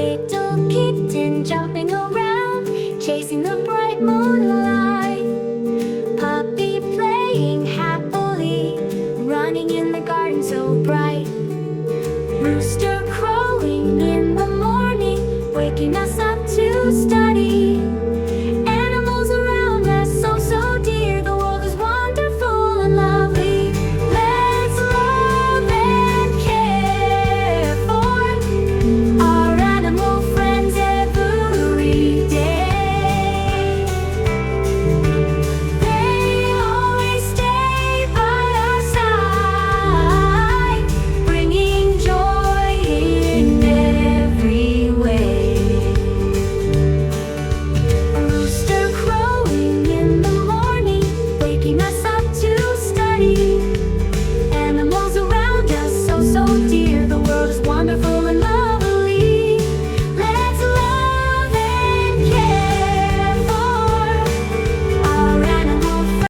little kitten jumping around, chasing the bright moonlight. Puppy playing happily, running in the garden so bright. Rooster crowing in the morning, waking us up to study. Animals around us so dear, the world is wonderful and lovely. Let's love and care for our animal friends every day. They always stay by our side, bringing joy in every way. A rooster crowing in the morning, waking us up to study. Animals around us so dear,